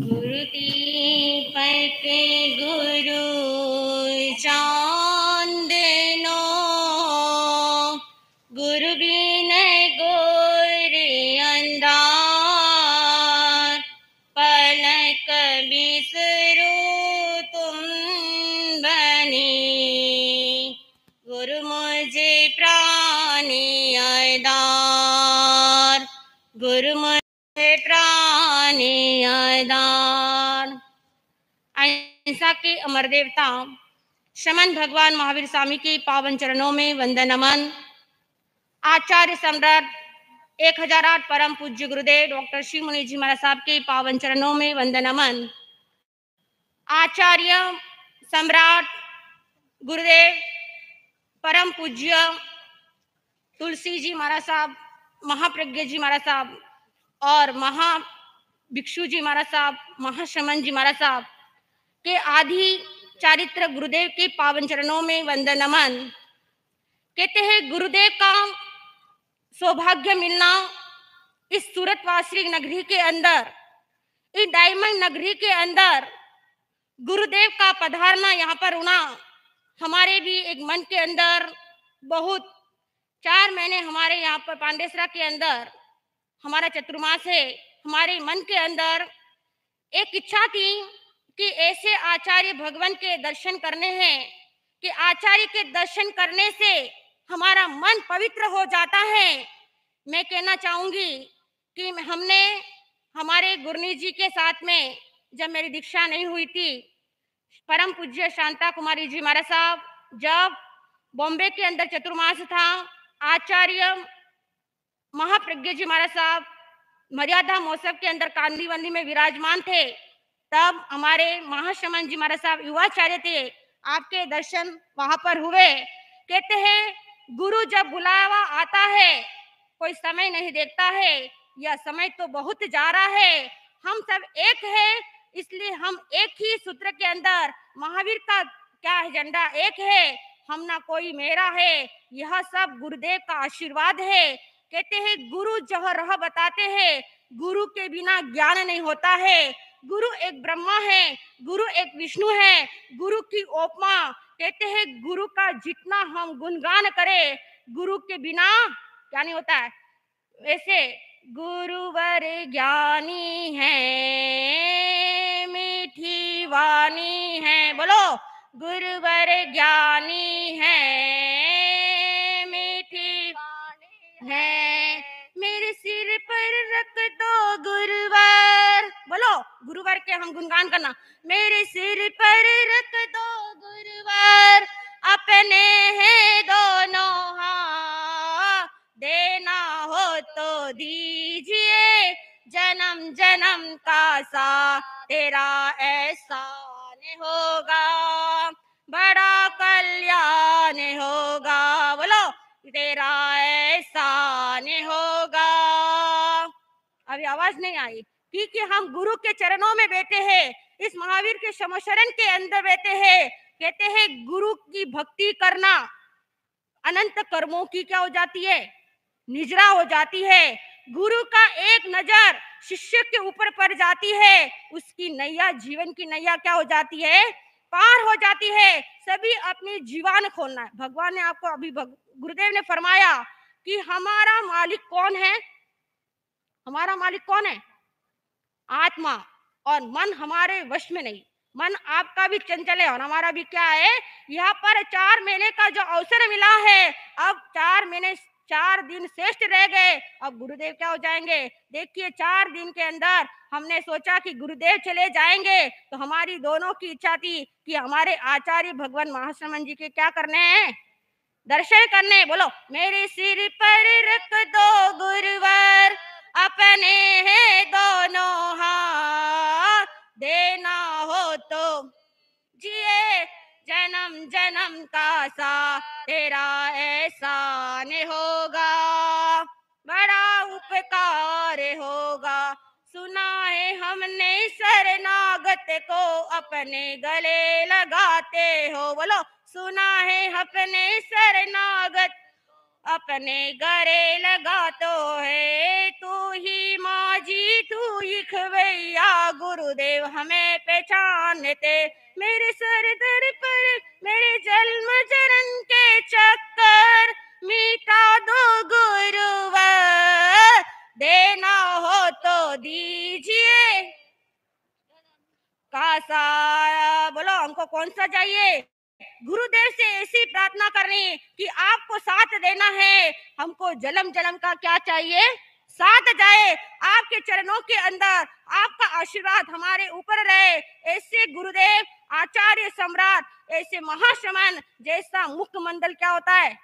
गुरुदीपक गुरु चांदनो, गुरु बिन गुर अंधार। पलक बिसरू तुम बनी, गुरु मुझे प्राणी आधार। गुरु मुझे प्राणी आधार। अहिंसा के अमर देवता शमन भगवान महावीर स्वामी के पावन चरणों में वंदन नमन। आचार्य सम्राट 1008 परम पूज्य गुरुदेव डॉक्टर श्री मुनि जी महाराज साहब के पावन चरणों में वंदन नमन। आचार्य सम्राट गुरुदेव परम पूज्य तुलसी जी महाराज साहब, महाप्रज्ञ जी महाराज साहब और महा भिक्षु जी महाराज साहब, महाश्रमण जी महाराज साहब के आदि चारित्र गुरुदेव के पावन चरणों में वंदन नमन। कहते हैं गुरुदेव का सौभाग्य मिलना इस सूरतवासी नगरी के अंदर, इस डायमंड नगरी के अंदर गुरुदेव का पधारना यहाँ पर होना हमारे भी एक मन के अंदर बहुत 4 महीने हमारे यहाँ पर पांडेसरा के अंदर हमारा चतुर्मास है। हमारे मन के अंदर एक इच्छा थी कि ऐसे आचार्य भगवान के दर्शन करने हैं कि आचार्य के दर्शन करने से हमारा मन पवित्र हो जाता है। मैं कहना चाहूंगी कि हमने हमारे गुरुनी जी के साथ में जब मेरी दीक्षा नहीं हुई थी, परम पूज्य शांता कुमारी जी महाराज साहब जब बॉम्बे के अंदर चतुर्मास था, आचार्य महाप्रज्ञ जी महाराज साहब मर्यादा महोत्सव के अंदर कांदीवंदी में विराजमान थे, तब हमारे महाश्रमण जी महाराज साहब युवाचार्य थे, आपके दर्शन वहां पर हुए। कहते हैं गुरु जब बुलावा आता है कोई समय नहीं देखता है, यह समय तो बहुत जा रहा है, हम सब एक है, इसलिए हम एक ही सूत्र के अंदर महावीर का क्या एजेंडा एक है, हम ना कोई मेरा है, यह सब गुरुदेव का आशीर्वाद है। कहते हैं गुरु जो राह बताते हैं, गुरु के बिना ज्ञान नहीं होता है। गुरु एक ब्रह्मा है, गुरु एक विष्णु है, गुरु की उपमा। कहते हैं गुरु का जितना हम गुणगान करें, गुरु के बिना क्या नहीं होता है। वैसे गुरुवर ज्ञानी है, मीठी वाणी है, बोलो गुरुवर ज्ञानी है, मीठी वाणी है, मेरे सिर पर रख दो गुरुवर, बोलो गुरुवर के हम गुणगान करना। मेरे सिर पर रख दो गुरुवर, अपने हैं दोनों हाथ, देना हो तो दीजिए, जन्म जन्म का सा तेरा एहसान होगा, बड़ा कल्याण होगा, बोलो तेरा एहसान होगा। अभी आवाज नहीं आई क्योंकि हम गुरु के चरणों में बैठे हैं, इस महावीर के समशरण के अंदर बैठे हैं। कहते हैं गुरु की भक्ति करना अनंत कर्मों की क्या हो जाती है, निजरा हो जाती है। गुरु का एक नजर शिष्य के ऊपर पड़ जाती है, उसकी नैया, जीवन की नैया क्या हो जाती है, पार हो जाती है। सभी अपनी जीवान खोलना है। भगवान ने आपको अभी गुरुदेव ने फरमाया कि हमारा मालिक कौन है, हमारा मालिक कौन है, आत्मा, और मन हमारे वश में नहीं। मन आपका भी चंचल है और हमारा भी क्या है। यहाँ पर 4 महीने का जो अवसर मिला है, अब 4 महीने 4 दिन श्रेष्ठ रह गए, अब गुरुदेव क्या हो जाएंगे। देखिए 4 दिन के अंदर हमने सोचा कि गुरुदेव चले जाएंगे, तो हमारी दोनों की इच्छा थी कि हमारे आचार्य भगवान महाश्रमण जी के क्या करने हैं, दर्शन करने। बोलो मेरे सिर पर रख दो गुरुवर, अपने हैं दोनों हाथ, देना हो तो जिए, जन्म जन्म का सा तेरा एहसान होगा, बड़ा उपकार होगा। सुना है हमने शरणागत को अपने गले लगाते हो, बोलो सुना है अपने शरणागत अपने गले लगा तो है, तू ही माझी तू ही खवैया, गुरुदेव हमें पहचानते। मेरे सर दर पर मेरे जन्म जन्म के चक्कर मिटा दो गुरुवर, देना हो तो दीजिए। कासा बोलो हमको कौन सा चाहिए? गुरुदेव से ऐसी प्रार्थना करनी कि आपको साथ देना है, हमको जन्म जन्म का क्या चाहिए? साथ जाए। आपके चरणों के अंदर आपका आशीर्वाद हमारे ऊपर रहे। ऐसे गुरुदेव, आचार्य सम्राट, ऐसे महाश्रमण जैसा मुखमंडल क्या होता है?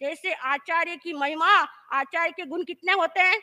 जैसे आचार्य की महिमा, आचार्य के गुण कितने होते हैं?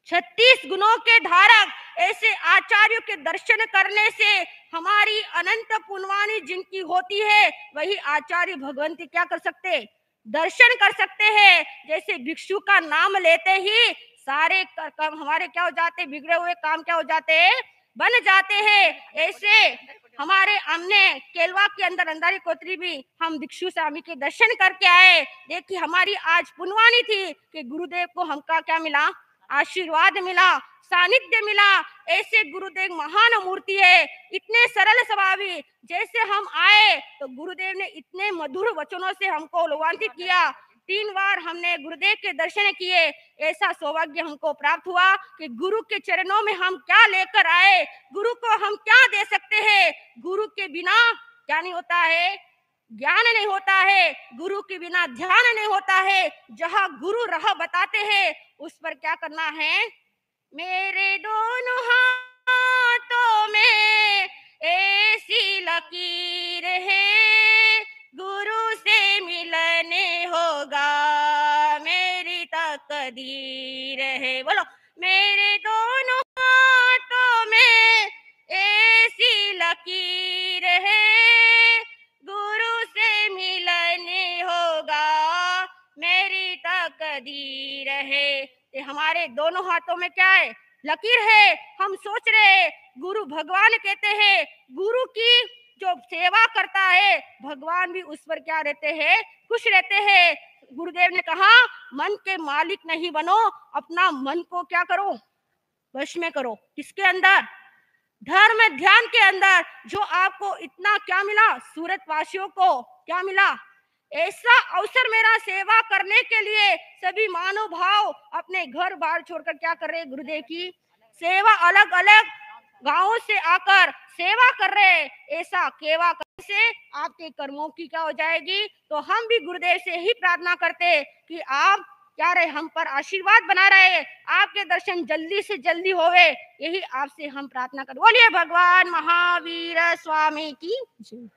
36 गुणों के धारक ऐसे आचार्यों के दर्शन करने से हमारी अनंत पुण्यवानी जिनकी होती है, वही आचार्य भगवंती क्या कर सकते? दर्शन कर सकते हैं। जैसे भिक्षु का नाम लेते ही सारे काम हमारे क्या हो जाते? बिगड़े हुए काम क्या हो जाते हैं? बन जाते हैं। ऐसे हमारे हमने केलवा के अंदर अंधारी कोतरी भी हम भिक्षु स्वामी के दर्शन करके आए। देखिए हमारी आज पुण्यवानी थी कि गुरुदेव को हमका क्या मिला? आशीर्वाद मिला, सानिध्य मिला। ऐसे गुरुदेव महान मूर्ति है, इतने सरल स्वभावी। जैसे हम आए तो गुरुदेव ने इतने मधुर वचनों से हमको लोकांकित किया। 3 बार हमने गुरुदेव के दर्शन किए। ऐसा सौभाग्य हमको प्राप्त हुआ कि गुरु के चरणों में हम क्या लेकर आए, गुरु को हम क्या दे सकते हैं। गुरु के बिना क्या नहीं होता है? ज्ञान नहीं होता है। गुरु के बिना ध्यान नहीं होता है। जहाँ गुरु राह बताते हैं उस पर क्या करना है? मेरे दोनों हाथों में ऐसी लकीर है, गुरु से मिलने होगा मेरी तकदीर है। बोलो, मेरे दोनों हाथों में ऐसी लकीर है, गुरु से मिलने होगा मेरी तकदीर है। ये हमारे दोनों हाथों में क्या है? लकीर है। हम सोच रहे गुरु भगवान कहते हैं, गुरु की जो सेवा करता है भगवान भी उस पर क्या रहते हैं? खुश रहते हैं। गुरुदेव ने कहा मन के मालिक नहीं बनो, अपना मन को क्या करो? वश में करो। किसके अंदर? धर्म ध्यान के अंदर। जो आपको इतना क्या मिला? सूरत वासियों को क्या मिला? ऐसा अवसर मेरा सेवा करने के लिए। सभी मानव भाव अपने घर बार छोड़कर क्या कर रहे हैं? गुरुदेव की सेवा, अलग अलग गांवों से आकर सेवा कर रहे हैं। ऐसा सेवा करने से आपके कर्मों की क्या हो जाएगी? तो हम भी गुरुदेव से ही प्रार्थना करते हैं कि आप क्या रहे, हम पर आशीर्वाद बना रहे, आपके दर्शन जल्दी से जल्दी होवे, यही आपसे हम प्रार्थना कर। बोलिए भगवान महावीर स्वामी की जय।